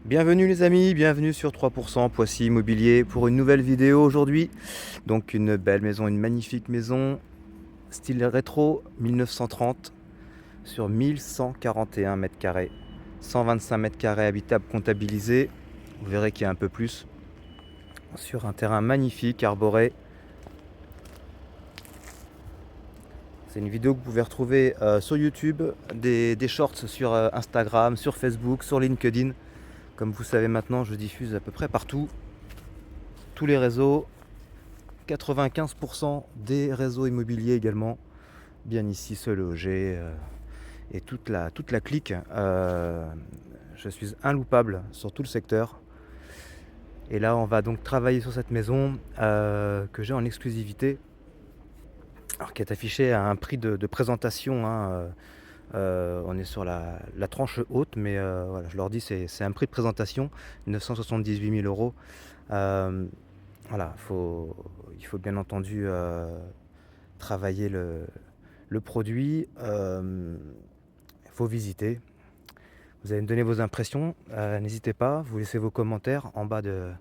Bienvenue les amis, bienvenue sur 3% Poissy Immobilier pour une nouvelle vidéo aujourd'hui. Donc une belle maison, une magnifique maison, style rétro 1930 sur 1141 mètres carrés. 125 mètres carrés habitables comptabilisés. Vous verrez qu'il y a un peu plus. Sur un terrain magnifique, arboré. C'est une vidéo que vous pouvez retrouver sur YouTube, des shorts sur Instagram, sur Facebook, sur LinkedIn. Comme vous savez maintenant, je diffuse à peu près partout. Tous les réseaux, 95% des réseaux immobiliers également, bien ici se loger et toute la clique. Je suis inloupable sur tout le secteur. Et là, on va donc travailler sur cette maison que j'ai en exclusivité, alors qui est affichée à un prix de présentation. On est sur la tranche haute, mais voilà, je leur dis c'est un prix de présentation, 978 000 euros. Voilà, il faut bien entendu travailler le produit. Il faut visiter. Vous allez me donner vos impressions. N'hésitez pas, vous laissez vos commentaires en bas de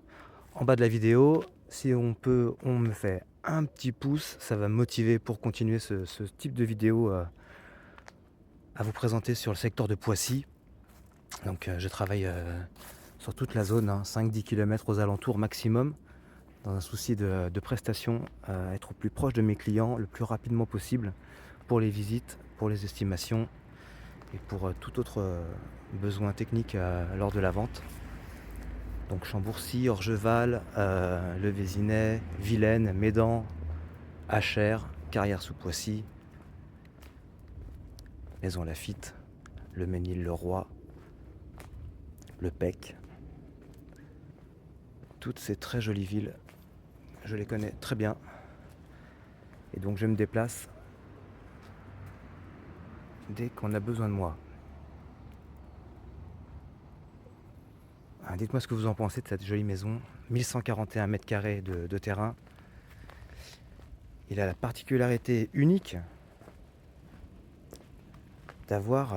la vidéo. Si on peut, on me fait un petit pouce, ça va me motiver pour continuer ce type de vidéo à vous présenter sur le secteur de Poissy. Donc je travaille sur toute la zone, 5-10 km aux alentours maximum, dans un souci de prestation, être au plus proche de mes clients le plus rapidement possible pour les visites, pour les estimations et pour tout autre besoin technique lors de la vente. Donc Chambourcy, Orgeval, Le Vésinet, Vilaine, Médan, Achères, Carrière-sous-Poissy, Maison Lafitte, Le Mesnil-le-Roi, Le Pec. Toutes ces très jolies villes, je les connais très bien. Et donc je me déplace dès qu'on a besoin de moi. Dites-moi ce que vous en pensez de cette jolie maison. 1141 mètres carrés de terrain. Il a la particularité unique d'avoir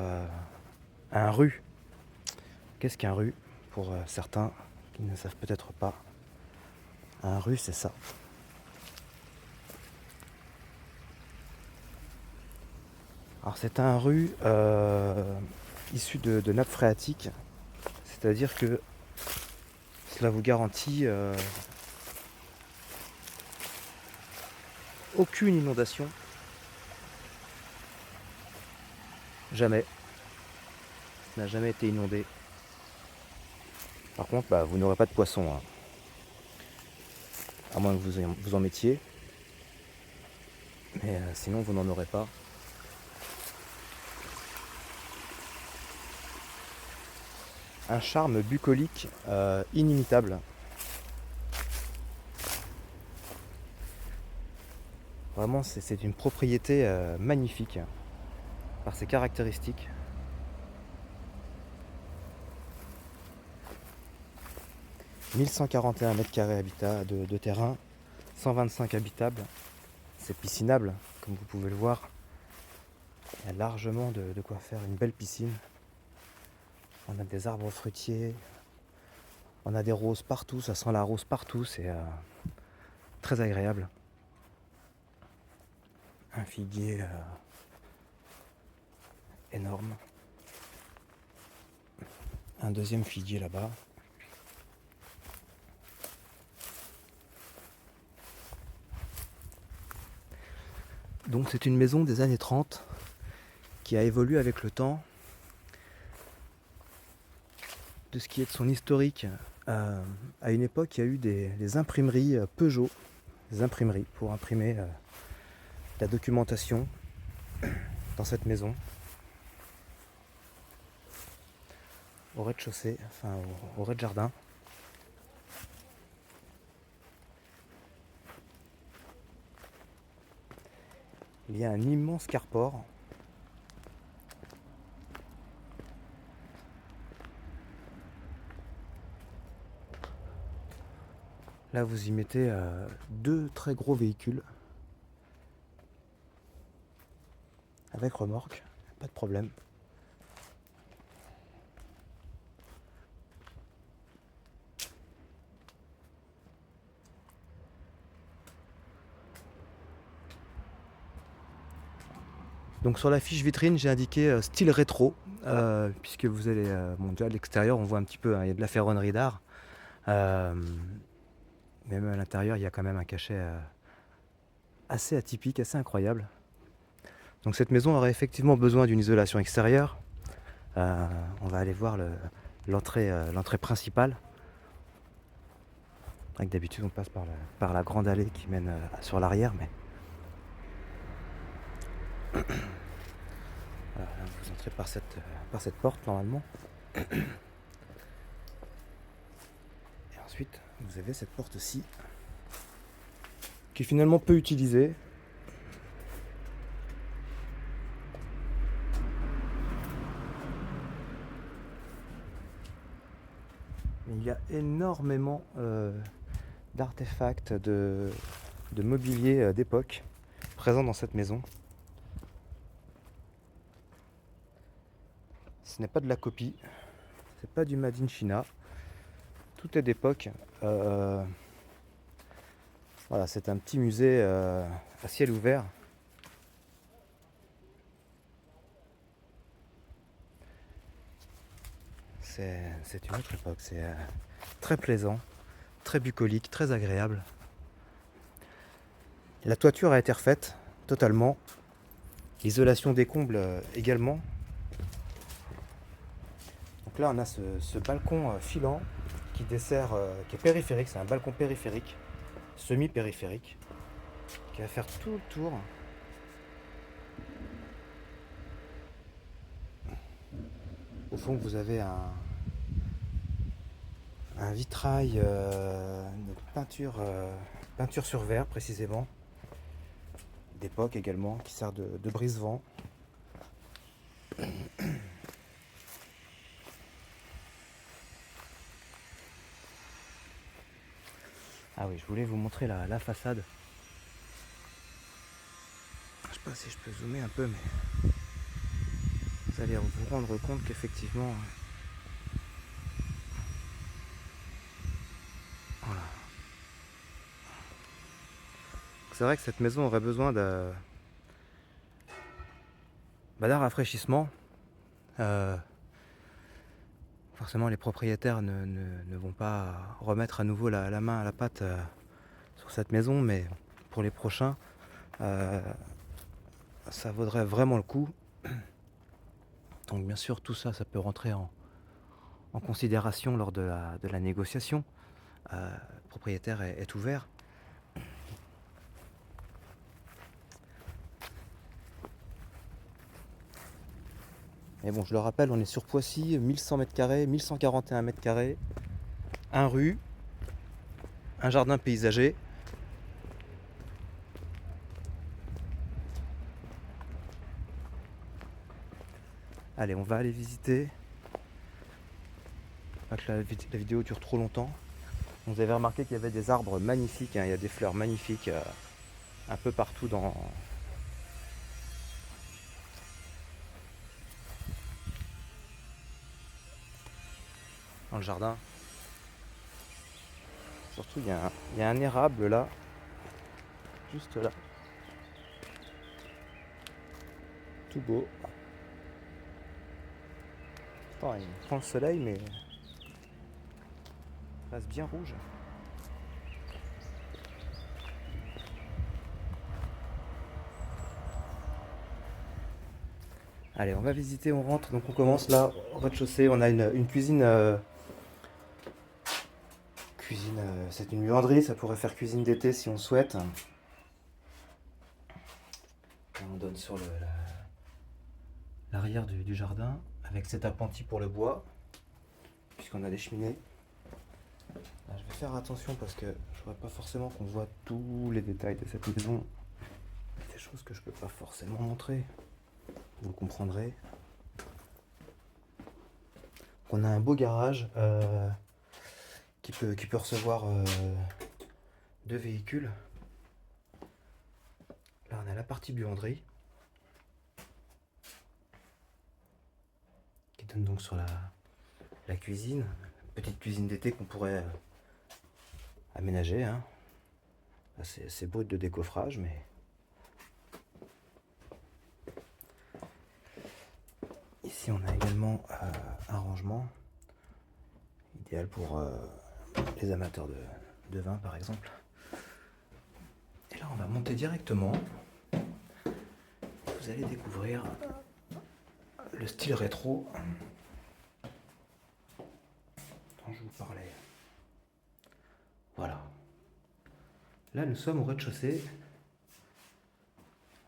un rue. Qu'est-ce qu'un rue? Pour certains qui ne savent peut-être pas. Un rue, c'est ça. Alors c'est un rue issu de nappes phréatiques. C'est-à-dire que cela vous garantit aucune inondation. Jamais. Ça n'a jamais été inondé. Par contre, vous n'aurez pas de poissons. À moins que vous en mettiez. Mais sinon, vous n'en aurez pas. Un charme bucolique inimitable. Vraiment, c'est une propriété magnifique par ses caractéristiques. « 1141 mètres carrés habitat de terrain, 125 habitables. C'est piscinable, comme vous pouvez le voir. Il y a largement de quoi faire une belle piscine. On a des arbres fruitiers, on a des roses partout, ça sent la rose partout, c'est très agréable. Un figuier énorme. Un deuxième figuier là-bas. Donc c'est une maison des années 30 qui a évolué avec le temps. De ce qui est de son historique, à une époque il y a eu des imprimeries Peugeot, des imprimeries pour imprimer la documentation dans cette maison. Au rez-de-chaussée, enfin au rez-de-jardin. Il y a un immense carport. Là vous y mettez deux très gros véhicules. Avec remorque, pas de problème. Donc sur la fiche vitrine, j'ai indiqué style rétro, puisque vous allez, bon déjà à l'extérieur, on voit un petit peu, hein, il y a de la ferronnerie d'art. Mais même à l'intérieur, il y a quand même un cachet assez atypique, assez incroyable. Donc cette maison aurait effectivement besoin d'une isolation extérieure. On va aller voir l'entrée principale. Avec d'habitude, on passe par la grande allée qui mène sur l'arrière, mais vous entrez par cette porte normalement. Et ensuite, vous avez cette porte-ci qui est finalement peu utilisée. Il y a énormément d'artefacts, de mobilier d'époque présents dans cette maison. Ce n'est pas de la copie, c'est pas du Made in China, tout est d'époque. Voilà, c'est un petit musée à ciel ouvert. C'est une autre époque, c'est très plaisant, très bucolique, très agréable. La toiture a été refaite totalement, l'isolation des combles également. Donc là on a ce balcon filant qui dessert, qui est périphérique, c'est un balcon périphérique, semi-périphérique, qui va faire tout le tour. Au fond vous avez un vitrail de peinture sur verre précisément, d'époque également, qui sert de brise-vent. Ah oui, je voulais vous montrer la façade. Je sais pas si je peux zoomer un peu, mais vous allez vous rendre compte qu'effectivement, voilà. C'est vrai que cette maison aurait besoin d'un rafraîchissement. Forcément, les propriétaires ne vont pas remettre à nouveau la main à la pâte sur cette maison, mais pour les prochains, ça vaudrait vraiment le coup. Donc bien sûr, tout ça, ça peut rentrer en considération lors de la négociation. Le propriétaire est ouvert. Et bon, je le rappelle, on est sur Poissy, 1100 m², 1141 m², un rue, un jardin paysager. Allez, on va aller visiter. Pas que la vidéo dure trop longtemps. Vous avez remarqué qu'il y avait des arbres magnifiques, hein, il y a des fleurs magnifiques un peu partout dans le jardin. Surtout, il y a un érable là, juste là. Tout beau. Attends, il prend le soleil, mais il reste bien rouge. Allez, on va visiter, on rentre. Donc on commence là, au rez-de-chaussée. On a une cuisine. C'est une buanderie, ça pourrait faire cuisine d'été si on souhaite. Là, on donne sur l'arrière du jardin, avec cet appentis pour le bois, puisqu'on a des cheminées. Là, je vais faire attention parce que je voudrais pas forcément qu'on voit tous les détails de cette maison. Des choses que je peux pas forcément montrer. Vous le comprendrez. On a un beau garage qui peut recevoir 2 véhicules. Là, on a la partie buanderie qui donne donc sur la cuisine. Petite cuisine d'été qu'on pourrait aménager. Hein. C'est brut de décoffrage, mais Ici on a également un rangement idéal pour les amateurs de vin par exemple. Et là on va monter directement. Vous allez découvrir le style rétro dont je vous parlais. Voilà. Là nous sommes au rez-de-chaussée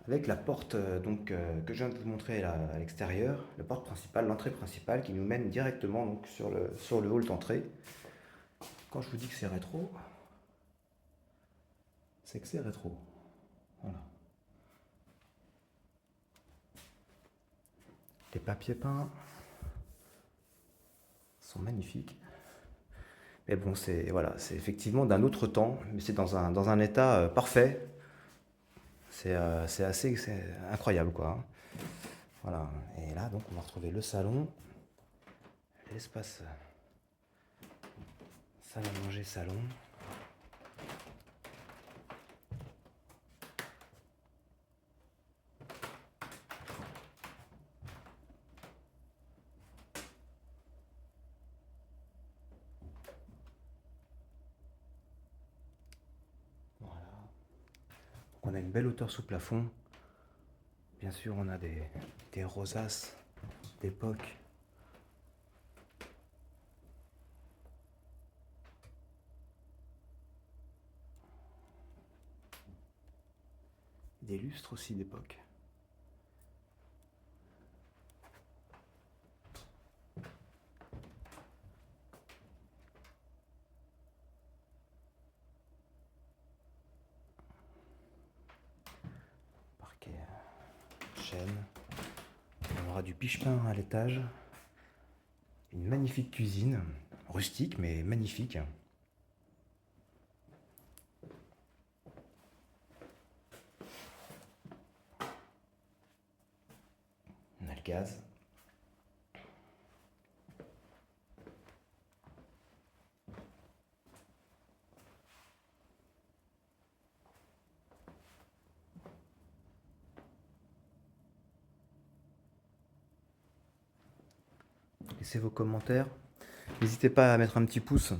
avec la porte que je viens de vous montrer là, à l'extérieur, la porte principale, l'entrée principale qui nous mène directement donc, sur le hall d'entrée. Quand je vous dis que c'est rétro, c'est que c'est rétro. Voilà. Les papiers peints sont magnifiques. Mais bon, c'est voilà, c'est effectivement d'un autre temps, mais c'est dans un état parfait. C'est incroyable quoi. Voilà. Et là donc on va retrouver le salon, l'espace salle à manger, salon. Voilà. Donc on a une belle hauteur sous plafond. Bien sûr, on a des rosaces d'époque. Des lustres aussi d'époque. Parquet chêne. On aura du piche-pain à l'étage. Une magnifique cuisine, rustique mais magnifique. On a le gaz. Laissez vos commentaires. N'hésitez pas à mettre un petit pouce.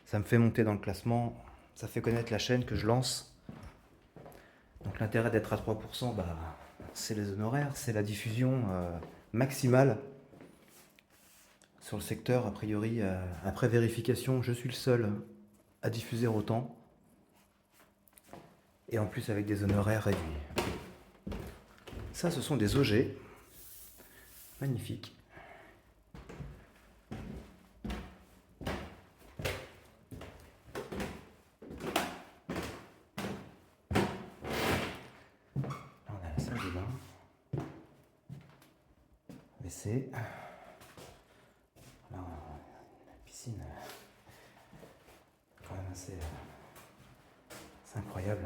Ça me fait monter dans le classement. Ça fait connaître la chaîne que je lance. Donc l'intérêt d'être à 3%, c'est les honoraires, c'est la diffusion maximale sur le secteur. A priori, après vérification, je suis le seul à diffuser autant. Et en plus avec des honoraires réduits. Ça, ce sont des OG. Magnifiques. WC. Alors, la piscine, quand même assez. C'est incroyable.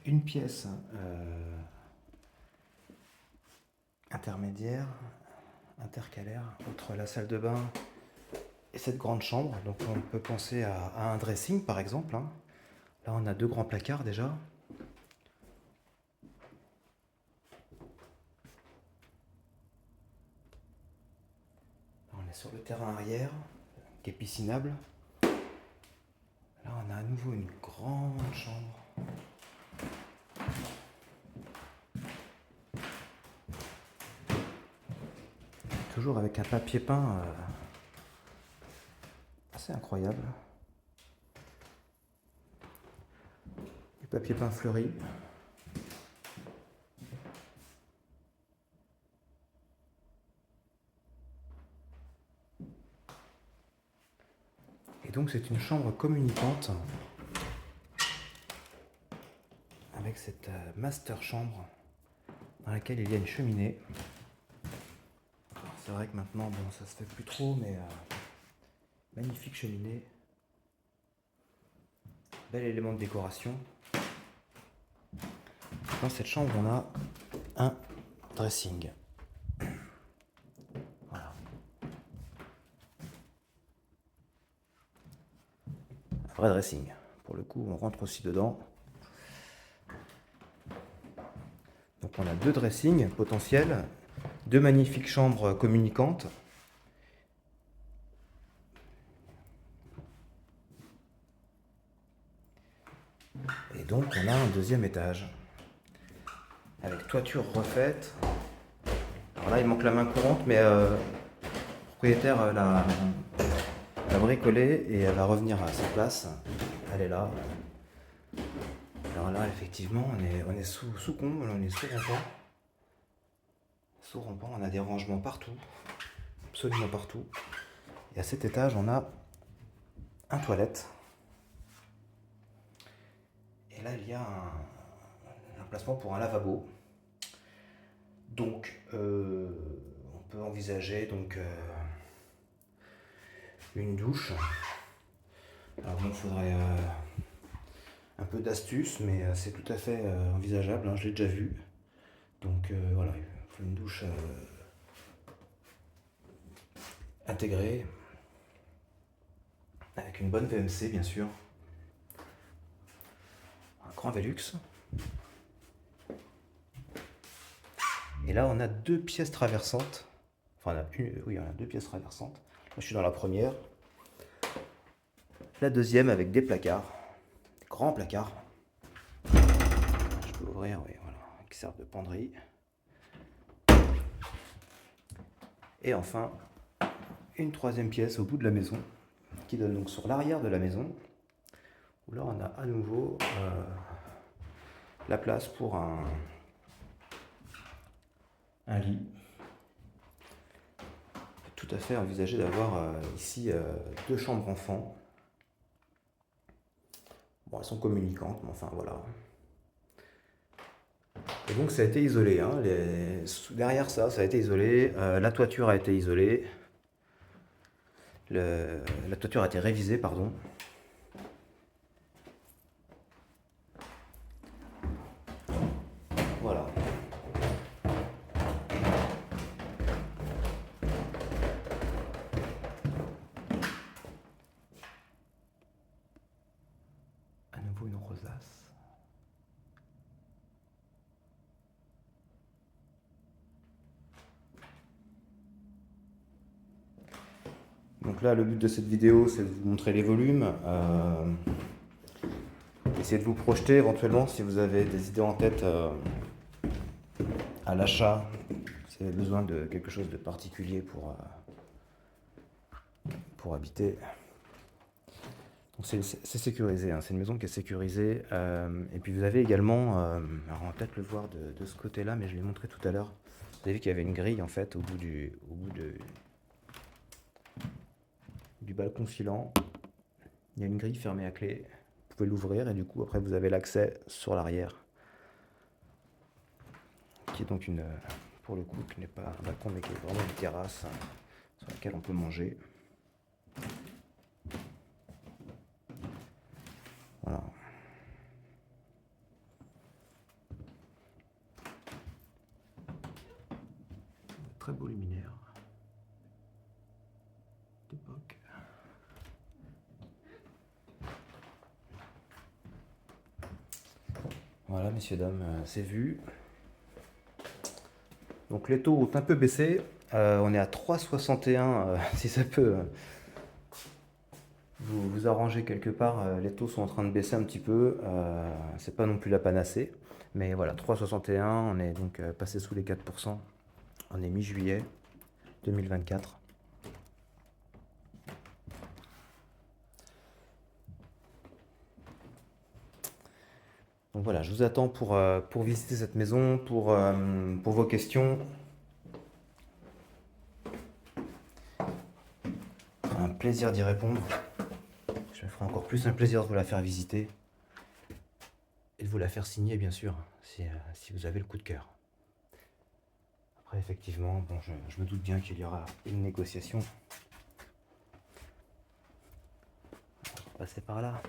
Une pièce intermédiaire, intercalaire, entre la salle de bain et cette grande chambre. Donc on peut penser à un dressing par exemple. Là on a deux grands placards déjà. Là, on est sur le terrain arrière qui est piscinable. Là on a à nouveau une grande chambre. Toujours avec un papier peint assez incroyable. Du papier peint fleuri. Et donc c'est une chambre communicante avec cette master chambre dans laquelle il y a une cheminée. C'est vrai que maintenant, bon, ça se fait plus trop, mais magnifique cheminée. Bel élément de décoration. Dans cette chambre, on a un dressing. Voilà. vrai dressing. Pour le coup, on rentre aussi dedans. Donc on a 2 dressings potentiels, 2 magnifiques chambres communicantes. Et donc on a un deuxième étage avec toiture refaite. Alors là il manque la main courante, mais le propriétaire l'a bricolée et elle va revenir à sa place. Elle est là. Alors là effectivement on est sous comble, on est sous rampant. Sous rampant, on a des rangements partout, absolument partout. Et à cet étage on a un toilette. Et là il y a un emplacement pour un lavabo. Donc on peut envisager donc une douche. Alors bon, il faudrait un peu d'astuce, mais c'est tout à fait envisageable, hein, je l'ai déjà vu. Donc voilà, il faut une douche intégrée, avec une bonne VMC bien sûr. Un grand Velux. Et là on a 2 pièces traversantes. Enfin on a 2 pièces traversantes. Moi je suis dans la première. La deuxième avec des placards. Des grands placards. Je peux ouvrir, oui, voilà, qui servent de penderie. Et enfin, une troisième pièce au bout de la maison, qui donne donc sur l'arrière de la maison, où là on a à nouveau la place pour un lit. Tout à fait envisager d'avoir ici 2 chambres enfants. Bon, elles sont communicantes, mais enfin voilà. Et donc ça a été isolé, hein. Derrière ça a été isolé, la toiture a été isolée, la toiture a été révisée, pardon. Voilà. À nouveau une rosace. Donc là, le but de cette vidéo, c'est de vous montrer les volumes. Essayez de vous projeter éventuellement si vous avez des idées en tête à l'achat, si vous avez besoin de quelque chose de particulier pour habiter. Donc c'est sécurisé, hein, c'est une maison qui est sécurisée. Et puis vous avez également, alors on va peut-être le voir de ce côté-là, mais je l'ai montré tout à l'heure. Vous avez vu qu'il y avait une grille en fait au bout du balcon filant. Il y a une grille fermée à clé. Vous pouvez l'ouvrir et du coup après vous avez l'accès sur l'arrière, qui est donc pour le coup qui n'est pas un balcon mais qui est vraiment une terrasse sur laquelle on peut manger. Voilà. Très beau luminaire d'époque. Voilà, messieurs, dames, c'est vu. Donc les taux ont un peu baissé. On est à 3,61 si ça peut vous arranger quelque part. Les taux sont en train de baisser un petit peu. C'est pas non plus la panacée. Mais voilà, 3,61, on est donc passé sous les 4%. On est mi-juillet 2024. Donc voilà, je vous attends pour visiter cette maison, pour vos questions. Un plaisir d'y répondre. Je me ferai encore plus un plaisir de vous la faire visiter. Et de vous la faire signer, bien sûr, si vous avez le coup de cœur. Après, effectivement, bon, je me doute bien qu'il y aura une négociation. On va passer par là.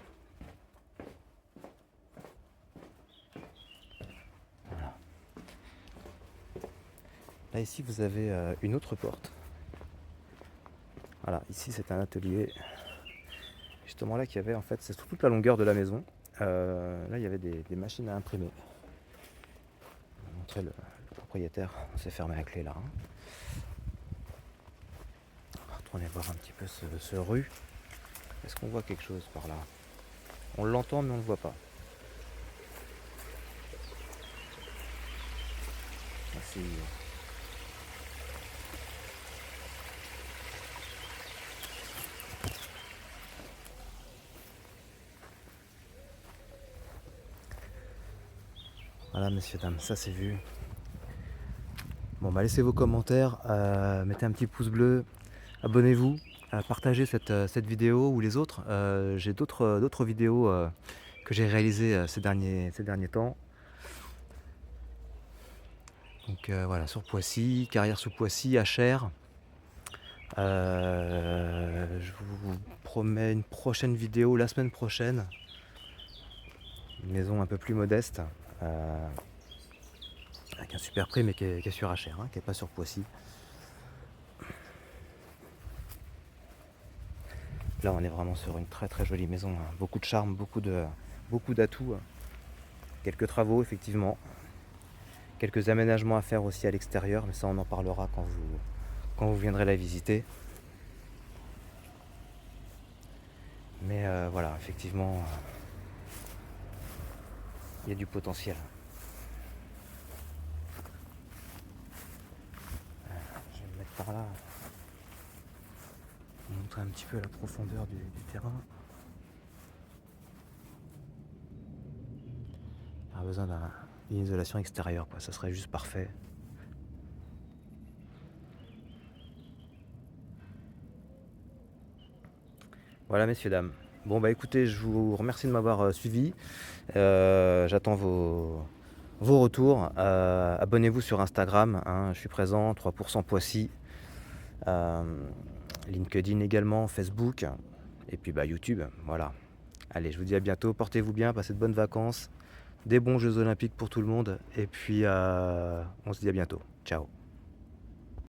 Voilà. Là, ici, vous avez une autre porte. Voilà, ici, c'est un atelier. Juste appartement là qu'il y avait, en fait, c'est sur toute la longueur de la maison. Là, il y avait des machines à imprimer. Je vais montrer le propriétaire. On s'est fermé la clé là, hein. On va retourner voir un petit peu ce rue. Est-ce qu'on voit quelque chose par là? On l'entend mais on ne le voit pas. Merci. Voilà, messieurs, dames, ça c'est vu. Bon, bah laissez vos commentaires, mettez un petit pouce bleu, abonnez-vous, partagez cette vidéo ou les autres. J'ai d'autres vidéos que j'ai réalisées ces derniers temps. Donc voilà, sur Poissy, carrière sous Poissy, HR. Je vous promets une prochaine vidéo la semaine prochaine. Une maison un peu plus modeste, avec un super prix, mais qui est sur HR, hein, qui n'est pas sur Poissy. Là, on est vraiment sur une très très jolie maison, hein. Beaucoup de charme, beaucoup d'atouts. Quelques travaux, effectivement. Quelques aménagements à faire aussi à l'extérieur, mais ça, on en parlera quand vous viendrez la visiter. Mais voilà, effectivement, il y a du potentiel. Je vais me mettre par là. Pour montrer un petit peu la profondeur du terrain. On a besoin d'une isolation extérieure, quoi. Ça serait juste parfait. Voilà, messieurs, dames. Bon, bah écoutez, je vous remercie de m'avoir suivi. J'attends vos retours. Abonnez-vous sur Instagram, hein, je suis présent, 3% Poissy. LinkedIn également, Facebook. Et puis bah, YouTube, voilà. Allez, je vous dis à bientôt. Portez-vous bien, passez de bonnes vacances. Des bons Jeux Olympiques pour tout le monde. Et puis, on se dit à bientôt. Ciao.